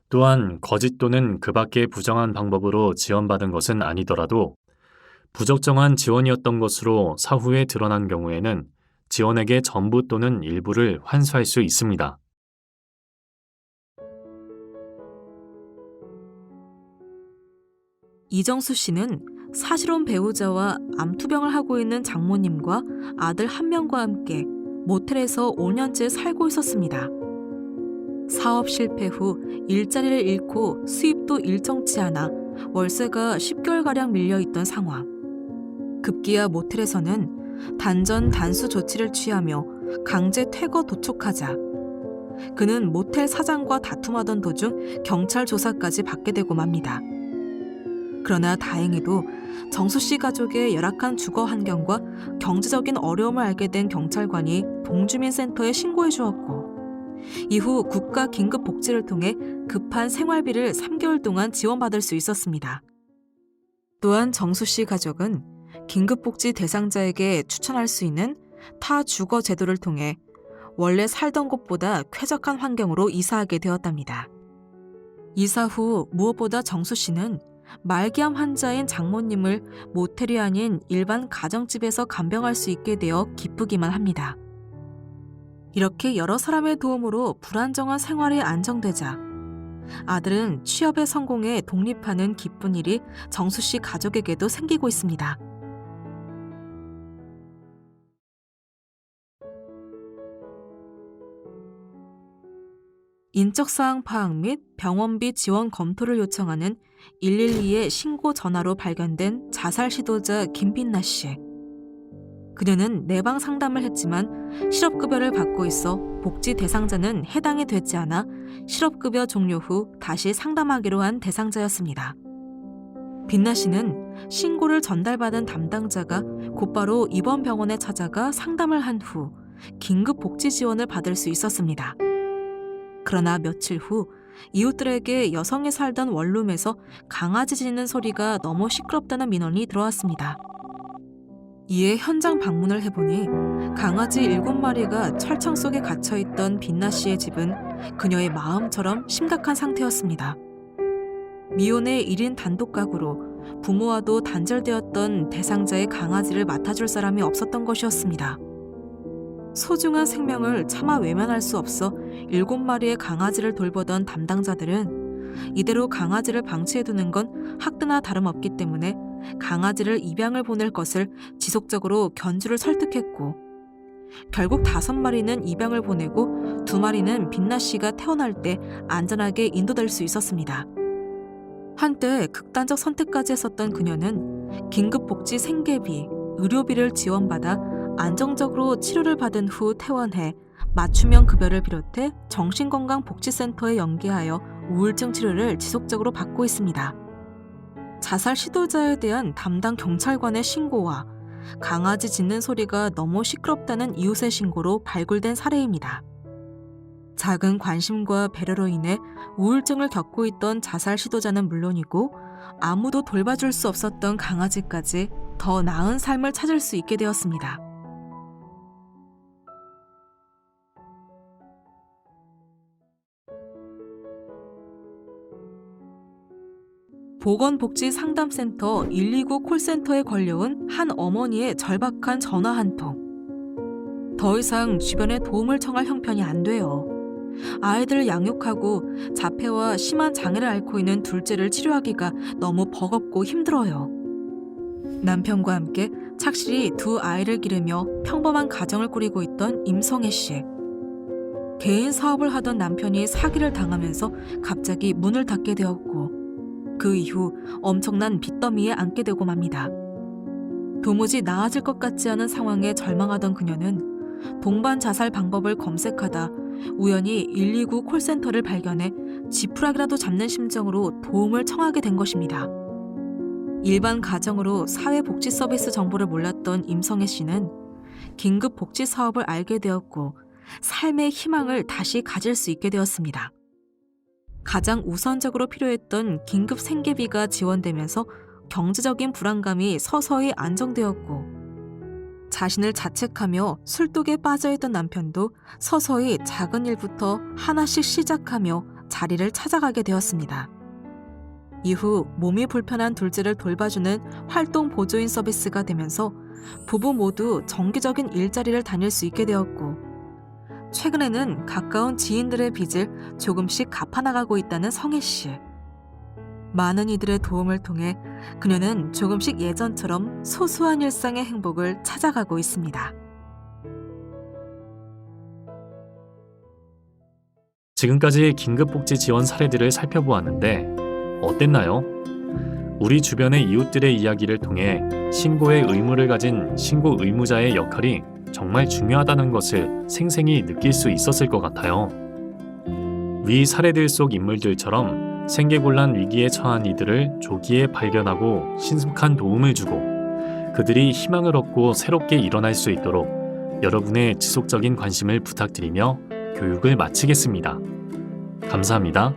또한 거짓 또는 그 밖의 부정한 방법으로 지원받은 것은 아니더라도 부적정한 지원이었던 것으로 사후에 드러난 경우에는 지원액의 전부 또는 일부를 환수할 수 있습니다. 이정수 씨는 사실혼 배우자와 암투병을 하고 있는 장모님과 아들 1명과 함께 모텔에서 5년째 살고 있었습니다. 사업 실패 후 일자리를 잃고 수입도 일정치 않아 월세가 10개월가량 밀려있던 상황. 급기야 모텔에서는 단전 단수 조치를 취하며 강제 퇴거 도촉하자 그는 모텔 사장과 다툼하던 도중 경찰 조사까지 받게 되고 맙니다. 그러나 다행히도 정수 씨 가족의 열악한 주거 환경과 경제적인 어려움을 알게 된 경찰관이 동주민센터에 신고해 주었고 이후 국가 긴급복지를 통해 급한 생활비를 3개월 동안 지원받을 수 있었습니다. 또한 정수 씨 가족은 긴급복지 대상자에게 추천할 수 있는 타 주거 제도를 통해 원래 살던 곳보다 쾌적한 환경으로 이사하게 되었답니다. 이사 후 무엇보다 정수 씨는 말기암 환자인 장모님을 모텔이 아닌 일반 가정집에서 간병할 수 있게 되어 기쁘기만 합니다. 이렇게 여러 사람의 도움으로 불안정한 생활이 안정되자 아들은 취업에 성공해 독립하는 기쁜 일이 정수 씨 가족에게도 생기고 있습니다. 인적사항 파악 및 병원비 지원 검토를 요청하는 112의 신고 전화로 발견된 자살 시도자 김빛나 씨. 그녀는 내방 상담을 했지만 실업급여를 받고 있어 복지 대상자는 해당이 되지 않아 실업급여 종료 후 다시 상담하기로 한 대상자였습니다. 빛나 씨는 신고를 전달받은 담당자가 곧바로 입원 병원에 찾아가 상담을 한 후 긴급 복지 지원을 받을 수 있었습니다. 그러나 며칠 후 이웃들에게 여성이 살던 원룸에서 강아지 짖는 소리가 너무 시끄럽다는 민원이 들어왔습니다. 이에 현장 방문을 해보니 강아지 7마리가 철창 속에 갇혀있던 빛나 씨의 집은 그녀의 마음처럼 심각한 상태였습니다. 미혼의 1인 단독 가구로 부모와도 단절되었던 대상자의 강아지를 맡아줄 사람이 없었던 것이었습니다. 소중한 생명을 차마 외면할 수 없어 7마리의 강아지를 돌보던 담당자들은 이대로 강아지를 방치해두는 건 학대나 다름없기 때문에 강아지를 입양을 보낼 것을 지속적으로 견주를 설득했고, 결국 5마리는 입양을 보내고 2마리는 빛나 씨가 태어날 때 안전하게 인도될 수 있었습니다. 한때 극단적 선택까지 했었던 그녀는 긴급복지 생계비, 의료비를 지원받아 안정적으로 치료를 받은 후 퇴원해 맞춤형 급여를 비롯해 정신건강복지센터에 연계하여 우울증 치료를 지속적으로 받고 있습니다. 자살 시도자에 대한 담당 경찰관의 신고와 강아지 짖는 소리가 너무 시끄럽다는 이웃의 신고로 발굴된 사례입니다. 작은 관심과 배려로 인해 우울증을 겪고 있던 자살 시도자는 물론이고 아무도 돌봐줄 수 없었던 강아지까지 더 나은 삶을 찾을 수 있게 되었습니다. 보건복지상담센터 129 콜센터에 걸려온 한 어머니의 절박한 전화 한 통. 더 이상 주변에 도움을 청할 형편이 안 돼요. 아이들을 양육하고 자폐와 심한 장애를 앓고 있는 둘째를 치료하기가 너무 버겁고 힘들어요. 남편과 함께 착실히 2 아이를 기르며 평범한 가정을 꾸리고 있던 임성애 씨. 개인 사업을 하던 남편이 사기를 당하면서 갑자기 문을 닫게 되었고, 그 이후 엄청난 빚더미에 앉게 되고 맙니다. 도무지 나아질 것 같지 않은 상황에 절망하던 그녀는 동반 자살 방법을 검색하다 우연히 129 콜센터를 발견해 지푸라기라도 잡는 심정으로 도움을 청하게 된 것입니다. 일반 가정으로 사회복지 서비스 정보를 몰랐던 임성애 씨는 긴급 복지 사업을 알게 되었고 삶의 희망을 다시 가질 수 있게 되었습니다. 가장 우선적으로 필요했던 긴급 생계비가 지원되면서 경제적인 불안감이 서서히 안정되었고, 자신을 자책하며 술독에 빠져있던 남편도 서서히 작은 일부터 하나씩 시작하며 자리를 찾아가게 되었습니다. 이후 몸이 불편한 둘째를 돌봐주는 활동 보조인 서비스가 되면서 부부 모두 정기적인 일자리를 다닐 수 있게 되었고, 최근에는 가까운 지인들의 빚을 조금씩 갚아나가고 있다는 성애 씨. 많은 이들의 도움을 통해 그녀는 조금씩 예전처럼 소소한 일상의 행복을 찾아가고 있습니다. 지금까지 긴급복지 지원 사례들을 살펴보았는데 어땠나요? 우리 주변의 이웃들의 이야기를 통해 신고의 의무를 가진 신고 의무자의 역할이 정말 중요하다는 것을 생생히 느낄 수 있었을 것 같아요. 위 사례들 속 인물들처럼 생계곤란 위기에 처한 이들을 조기에 발견하고 신속한 도움을 주고 그들이 희망을 얻고 새롭게 일어날 수 있도록 여러분의 지속적인 관심을 부탁드리며 교육을 마치겠습니다. 감사합니다.